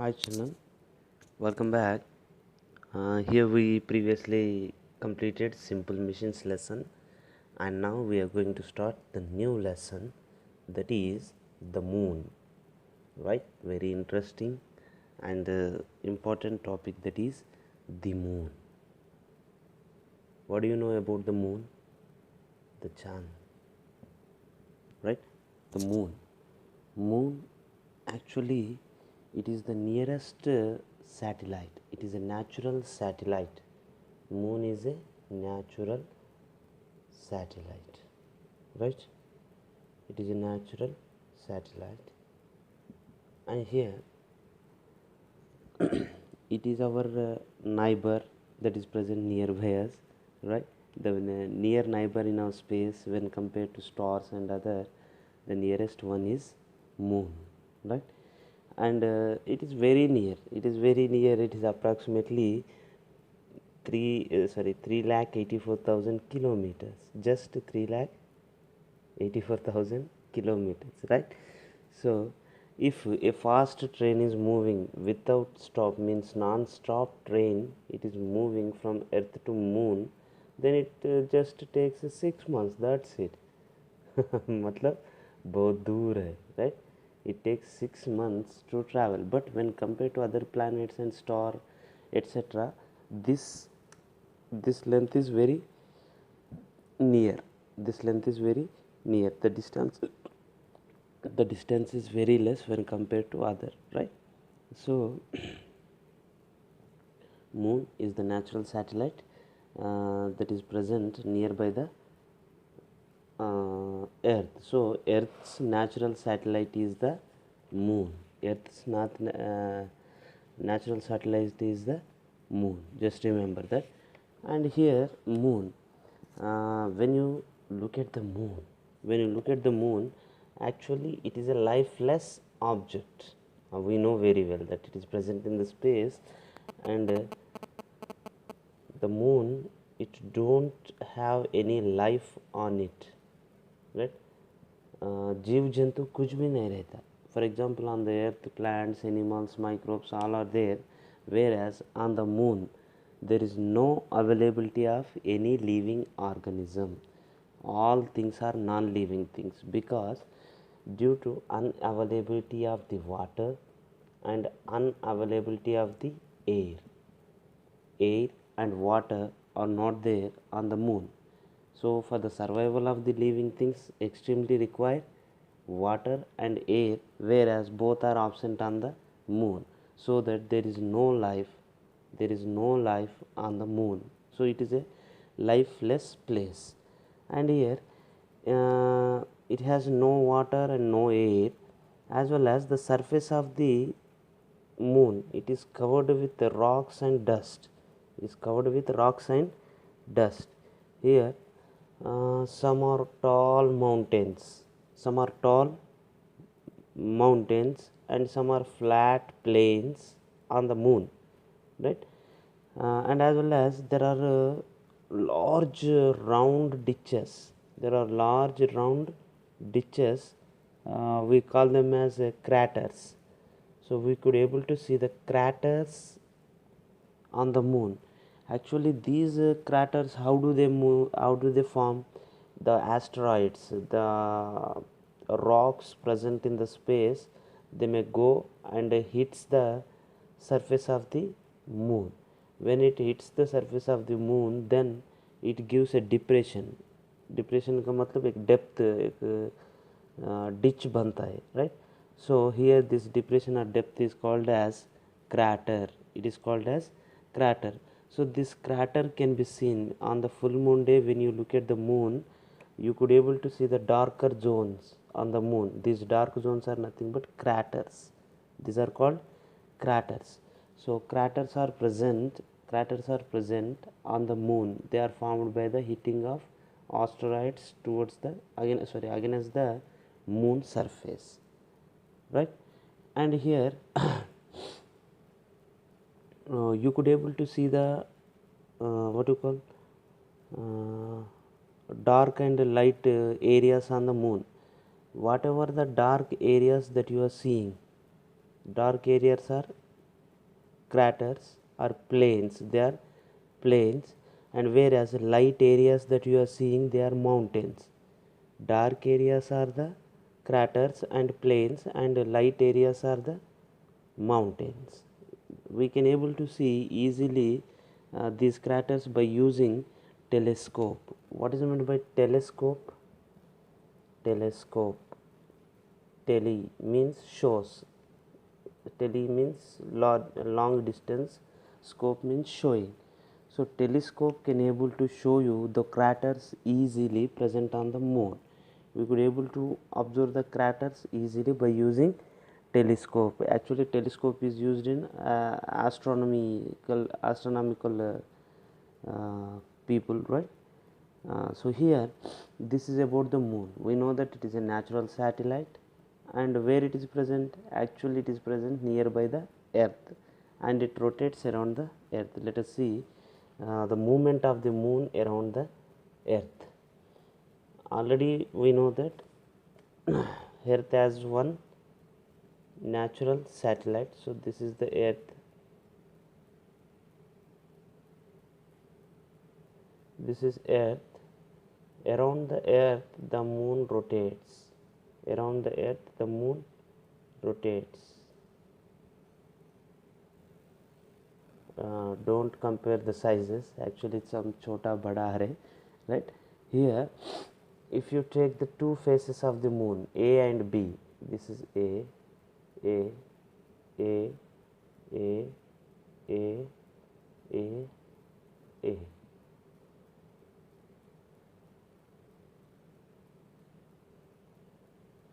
Hi children, welcome back. Here we previously completed simple machines lesson and now we are going to start the new lesson, that is the moon. Right? Very interesting and important topic, that is the moon. What do you know about the moon? The Chan. Right? The moon. Moon, actually, it is the nearest satellite. It is a natural satellite. Moon is a natural satellite, right? It is a natural satellite, and here it is our neighbor that is present nearby us, right? The near neighbor in our space when compared to stars and other, the nearest one is moon, right? And it is very near. It is very near. It is approximately 3,84,000 kilometers. Just 3,84,000 kilometers, right? So if a fast train is moving without stop, means non-stop train, it is moving from earth to moon, then it just takes 6 months, that's it. मतलब बहुत दूर है, right? It takes 6 months to travel, but when compared to other planets and star, etc., this this length is very near. This length is very near. The distance is very less when compared to other, right? So moon is the natural satellite that is present nearby the earth. So earth's natural satellite is the moon. Earth's natural satellite is the moon, just remember that. And here moon, when you look at the moon, actually it is a lifeless object. We know very well that it is present in the space, and the moon, it don't have any life on it, right? जीव जंतु कुछ भी नहीं रहता. For example, on the earth, plants, animals, microbes, all are there, whereas on the moon there is no availability of any living organism. All things are non-living things, because due to unavailability of the water and unavailability of the air and water are not there on the moon. So for the survival of the living things, extremely require water and air, whereas both are absent on the moon, so that there is no life. There is no life on the moon. So it is a lifeless place. And here it has no water and no air, as well as the surface of the moon, it is covered with rocks and dust. It is covered with rocks and dust. Here some are tall mountains, and some are flat plains on the moon, right? And as well as there are large round ditches. There are large round ditches. We call them as craters. So we could able to see the craters on the moon. Actually, these craters, how do they move? How do they form? The asteroids, the rocks present in the space, they may go and hits the surface of the moon. When it hits the surface of the moon, then it gives a depression. Depression का मतलब एक depth, एक ditch बनता है, right? So here this depression or depth is called as crater. It is called as crater. So this crater can be seen on the full moon day. When you look at the moon, you could able to see the darker zones on the moon. These dark zones are nothing but craters. These are called craters. So craters are present on the moon. They are formed by the hitting of asteroids towards the against the moon surface, right? And here you could able to see the what you call dark and light areas on the moon. Whatever the dark areas that you are seeing, dark areas are craters are plains, they are plains, and whereas light areas that you are seeing, they are mountains. Dark areas are the craters and plains, and light areas are the mountains. We can able to see easily these craters by using telescope. What is meant by telescope? Telescope. Tele means shows. Tele means long distance. Scope means showing. So telescope can able to show you the craters easily present on the moon. We could able to observe the craters easily by using telescope. Actually, telescope is used in astronomical people, right? So here, this is about the moon. We know that it is a natural satellite, and where it is present? Actually, it is present nearby the earth, and it rotates around the earth. Let us see the movement of the moon around the earth. Already we know that earth has one natural satellite. So this is the earth, this is earth. Around the earth the moon rotates. Around the earth the moon rotates. Don't compare the sizes, actually it's some chota bada hai, right? Here if you take the two faces of the moon, A and B, this is A, A, A, A, A, A, A.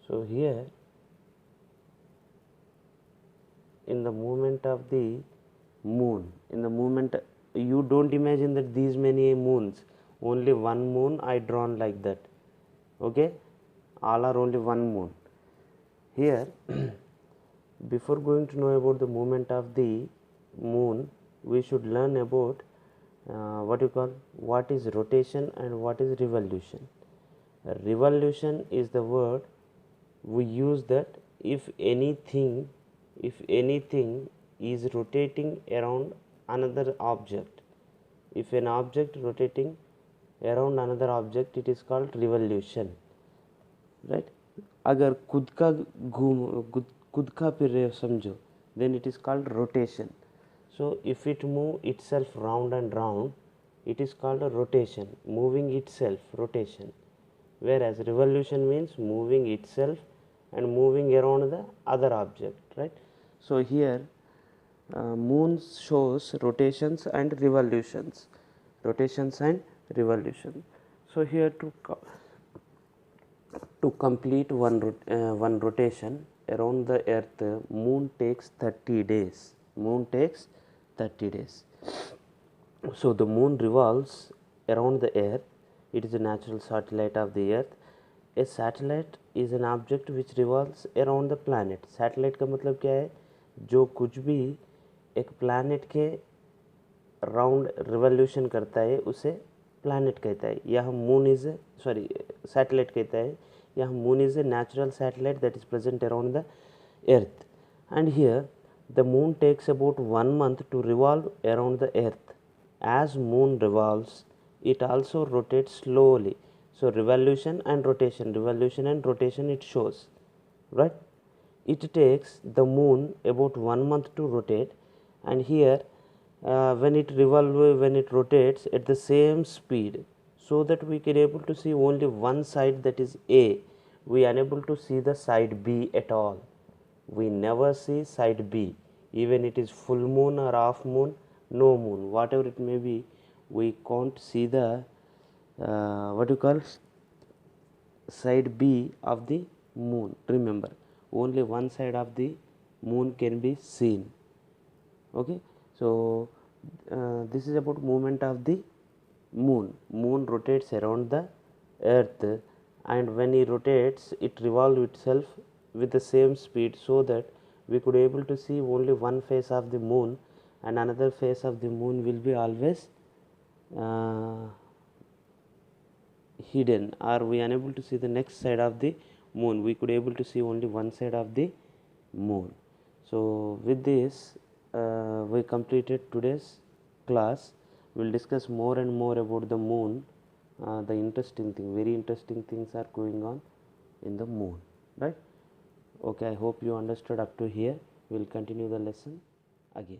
So here in the movement of the moon, in the movement, you don't imagine that these many moons, only one moon I drawn like that, okay, all are only one moon. Here before going to know about the movement of the moon, we should learn about what is rotation and what is revolution. Revolution is the word we use that if anything is rotating around another object, if an object rotating around another object, it is called revolution, right? अगर खुद का फिर रहे हो समझो, then it is called rotation. So if it move itself round and round, it is called a rotation, moving itself, rotation. Whereas revolution means moving itself and moving around the other object, right? So here moon shows rotations and revolutions, rotations and revolution. So here to complete one rotation around the earth, moon takes 30 days. Moon takes 30 days. So the moon revolves around the earth. It is a natural satellite of the earth. A satellite is an object which revolves around the planet. Satellite का मतलब क्या है? जो कुछ भी एक planet के round revolution करता है उसे प्लैनेट कहता है. यह मून इज सैटेलाइट कहता है. यह moon is a natural satellite that is present around the earth, and here the moon takes about 1 month to revolve around the earth. As moon revolves, it also rotates slowly. So revolution and rotation it shows, right? It takes the moon about 1 month to rotate, and here when it rotates at the same speed, so that we can able to see only one side, that is A. We unable to see the side B at all. We never see side B, even it is full moon or half moon, no moon, whatever it may be, we can't see the side B of the moon. Remember, only one side of the moon can be seen. Okay, so this is about movement of the moon. Moon rotates around the earth, and when it rotates, it revolves itself with the same speed, so that we could able to see only one face of the moon, and another face of the moon will be always hidden, or we unable to see the next side of the moon. We could able to see only one side of the moon. So with this we completed today's class. We'll discuss more and more about the moon. The interesting thing, very interesting things are going on in the moon, right? Okay, I hope you understood up to here. We'll continue the lesson again.